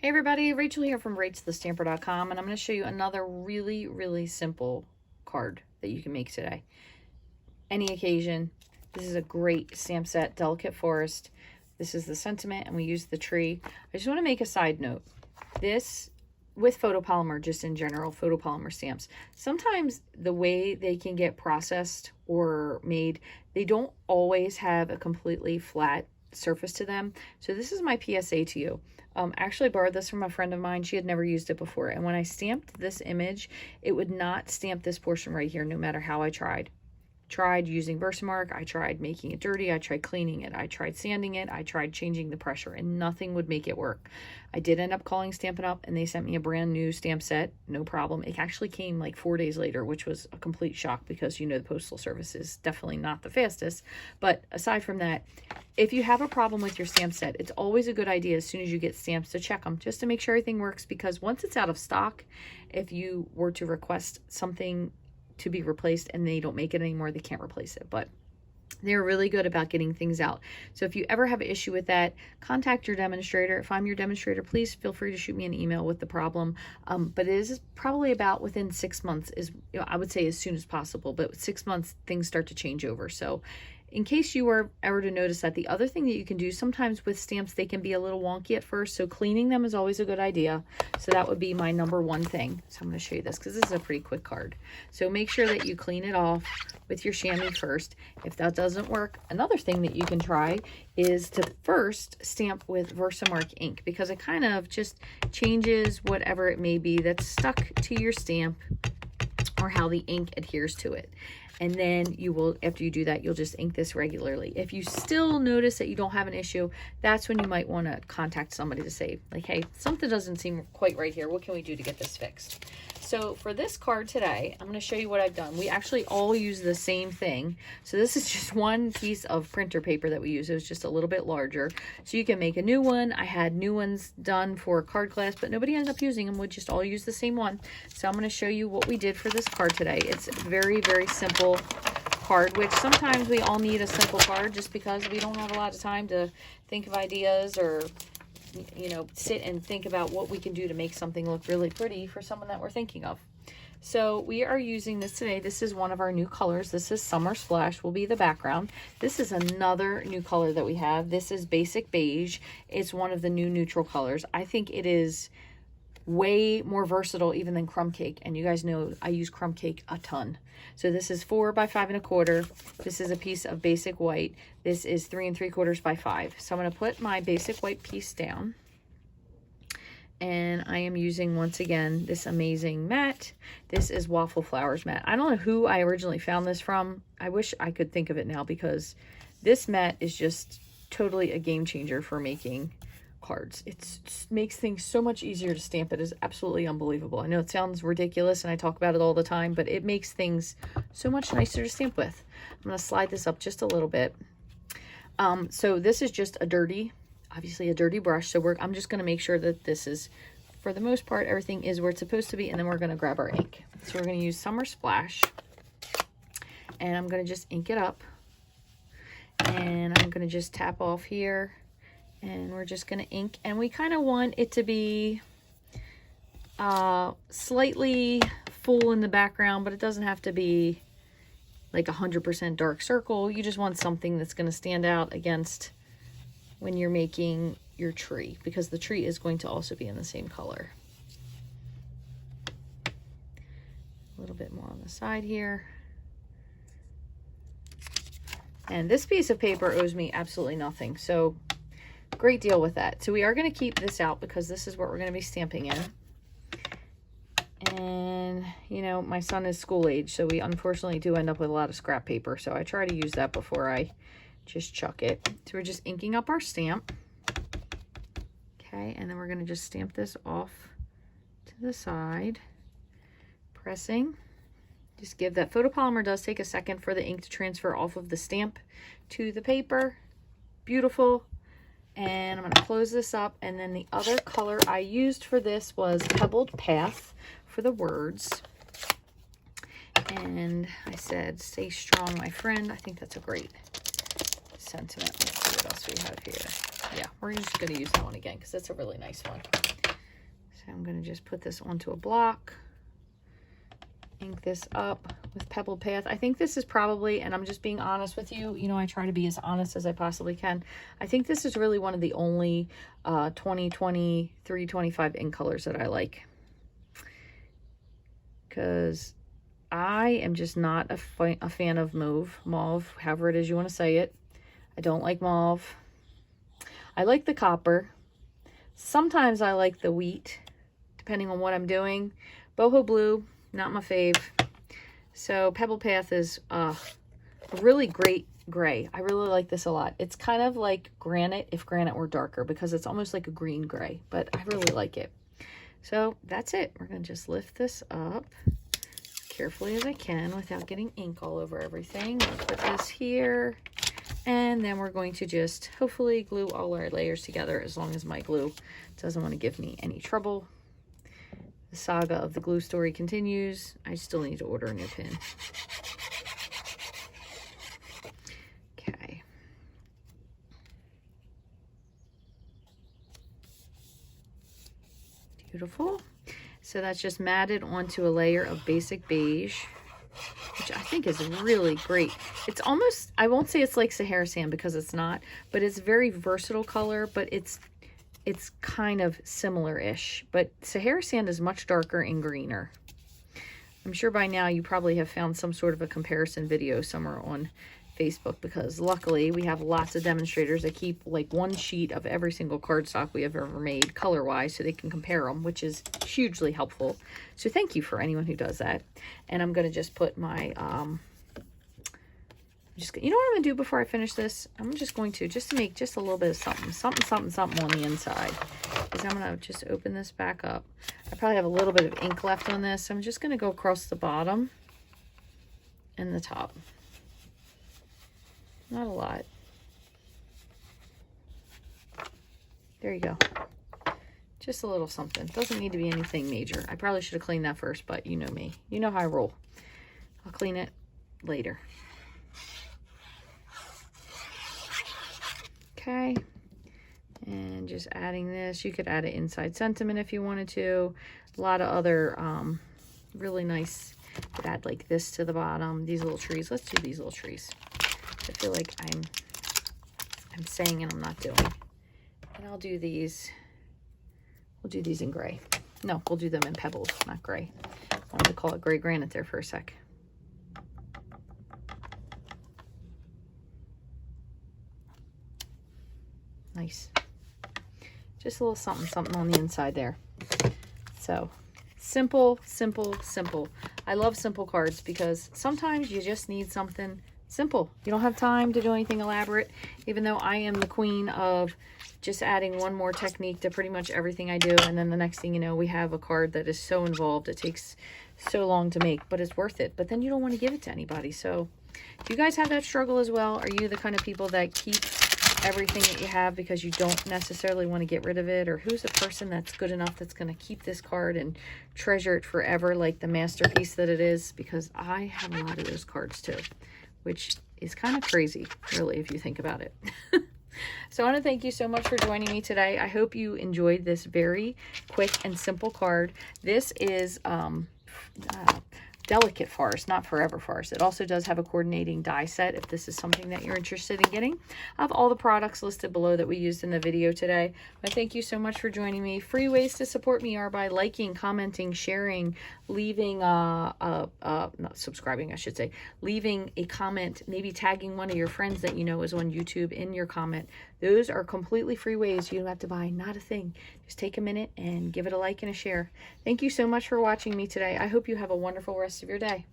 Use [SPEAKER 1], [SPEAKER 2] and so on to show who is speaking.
[SPEAKER 1] Hey everybody, Rachel here from Rachthestamper.com, and I'm going to show you another really simple card that you can make today. Any occasion. This is a great stamp set, Delicate Forest. This is the sentiment, and we use the tree. I just want to make a side note. This, with photopolymer, just in general, photopolymer stamps, sometimes the way they can get processed or made, they don't always have a completely flat surface to them. So this is my PSA to you. I actually borrowed this from a friend of mine. She had never used it before, and when I stamped this image, it would not stamp this portion right here no matter how I tried using Versamark, I tried making it dirty, I tried cleaning it, I tried sanding it, I tried changing the pressure, and nothing would make it work. I did end up calling Stampin' Up, and they sent me a brand new stamp set, no problem. It actually came like 4 days later, which was a complete shock because you know the postal service is definitely not the fastest. But aside from that, if you have a problem with your stamp set, it's always a good idea as soon as you get stamps to check them just to make sure everything works, because once it's out of stock, if you were to request something to be replaced and they don't make it anymore, they can't replace it. But they're really good about getting things out. So if you ever have an issue with that, contact your demonstrator. If I'm your demonstrator, please feel free to shoot me an email with the problem. But it is probably about within 6 months is, I would say as soon as possible, but 6 months things start to change over. So in case you were ever to notice that, the other thing that you can do, sometimes with stamps, they can be a little wonky at first, so cleaning them is always a good idea. So that would be my #1 thing. So I'm going to show you this because this is a pretty quick card. So make sure that you clean it off with your chamois first. If that doesn't work, another thing that you can try is to first stamp with Versamark ink, because it kind of just changes whatever it may be that's stuck to your stamp or how the ink adheres to it. And then you will, after you do that, you'll just ink this regularly. If you still notice that you don't have an issue, that's when you might want to contact somebody to say, like, hey, something doesn't seem quite right here. What can we do to get this fixed? So for this card today, I'm going to show you what I've done. We actually all use the same thing. So this is just one piece of printer paper that we use. It was just a little bit larger. So you can make a new one. I had new ones done for card glass, but nobody ended up using them. We just all use the same one. So I'm going to show you what we did for this card today. It's a very simple card, which sometimes we all need a simple card just because we don't have a lot of time to think of ideas or, you know, sit and think about what we can do to make something look really pretty for someone that we're thinking of. So we are using this today. This is one of our new colors. This is Summer Splash, will be the background. This is another new color that we have. This is Basic Beige. It's one of the new neutral colors. I think it is way more versatile even than Crumb Cake, and you guys know I use Crumb Cake a ton. So this is 4 by 5 1/4. This is a piece of basic white. This is 3 3/4 by 5. So I'm going to put my basic white piece down, and I am using once again this amazing mat. This is Waffle Flowers mat. I don't know who I originally found this from. I wish I could think of it now, because this mat is just totally a game changer for making cards. It makes things so much easier to stamp. It is absolutely unbelievable. I know it sounds ridiculous and I talk about it all the time, but it makes things so much nicer to stamp with. I'm going to slide this up just a little bit. So this is just obviously a dirty brush. So I'm just going to make sure that this is, for the most part, everything is where it's supposed to be, and then we're going to grab our ink. So we're going to use Summer Splash, and I'm going to just ink it up, and I'm going to just tap off here. And we're just going to ink, and we kind of want it to be slightly full in the background, but it doesn't have to be like 100% dark circle. You just want something that's going to stand out against when you're making your tree, because the tree is going to also be in the same color. A little bit more on the side here. And this piece of paper owes me absolutely nothing, so great deal with that. So we are going to keep this out because this is what we're going to be stamping in. And, you know, my son is school age, so we unfortunately do end up with a lot of scrap paper. So I try to use that before I just chuck it. So we're just inking up our stamp. Okay, and then we're going to just stamp this off to the side. Pressing. Just give that, photopolymer does take a second for the ink to transfer off of the stamp to the paper. Beautiful. And I'm going to close this up, and then the other color I used for this was Pebbled Path for the words. And I said, stay strong, my friend. I think that's a great sentiment. Let's see what else we have here. Yeah, we're just going to use that one again because that's a really nice one. Okay, I'm going to just put this onto a block. Ink this up with Pebbled Path. I think this is probably, and I'm just being honest with you, you know, I try to be as honest as I possibly can. I think this is really one of the only 2020, 325 ink colors that I like. Because I am just not a fan of mauve, however it is you want to say it. I don't like mauve. I like the copper. Sometimes I like the wheat, depending on what I'm doing. Boho blue, not my fave. So Pebbled Path is a really great gray. I really like this a lot. It's kind of like granite if granite were darker, because it's almost like a green gray, but I really like it. So that's it. We're going to just lift this up as carefully as I can without getting ink all over everything. Put this here, and then we're going to just hopefully glue all our layers together, as long as my glue doesn't want to give me any trouble. The saga of the glue story continues. I still need to order a new pin. Okay. Beautiful. So that's just matted onto a layer of basic beige, which I think is really great. It's almost, I won't say it's like Sahara Sand because it's not, but it's very versatile color, but it's kind of similar-ish, but Sahara Sand is much darker and greener. I'm sure by now you probably have found some sort of a comparison video somewhere on Facebook, because luckily we have lots of demonstrators that keep like one sheet of every single cardstock we have ever made color-wise, so they can compare them, which is hugely helpful. So thank you for anyone who does that. And I'm going to just put my you know what I'm gonna do before I finish this? I'm just going to make just a little bit of something on the inside. Is I'm gonna just open this back up. I probably have a little bit of ink left on this. So I'm just gonna go across the bottom and the top. Not a lot. There you go. Just a little something. Doesn't need to be anything major. I probably should have cleaned that first, but you know me. You know how I roll. I'll clean it later. Okay, and just adding this. You could add an inside sentiment if you wanted to. A lot of other really nice. You could add like this to the bottom. These little trees. Let's do these little trees. I feel like I'm saying and I'm not doing. And I'll do these. We'll do these in gray. No, we'll do them in pebbled, not gray. I wanted to call it gray granite there for a sec. Nice. Just a little something on the inside there. So simple, simple, simple. I love simple cards because sometimes you just need something simple. You don't have time to do anything elaborate, even though I am the queen of just adding one more technique to pretty much everything I do. And then the next thing you know, we have a card that is so involved. It takes so long to make, but it's worth it. But then you don't want to give it to anybody. So do you guys have that struggle as well? Are you the kind of people that keep everything that you have because you don't necessarily want to get rid of it? Or who's the person that's good enough that's going to keep this card and treasure it forever like the masterpiece that it is? Because I have a lot of those cards too, which is kind of crazy, really, if you think about it. So I want to thank you so much for joining me today. I hope you enjoyed this very quick and simple card. This is Delicate Forest, not Forever Forest. It also does have a coordinating die set if this is something that you're interested in getting. I have all the products listed below that we used in the video today. But thank you so much for joining me. Free ways to support me are by liking, commenting, sharing, leaving, not subscribing, I should say, leaving a comment, maybe tagging one of your friends that you know is on YouTube in your comment. Those are completely free ways. You don't have to buy not a thing. Just take a minute and give it a like and a share. Thank you so much for watching me today. I hope you have a wonderful rest of your day.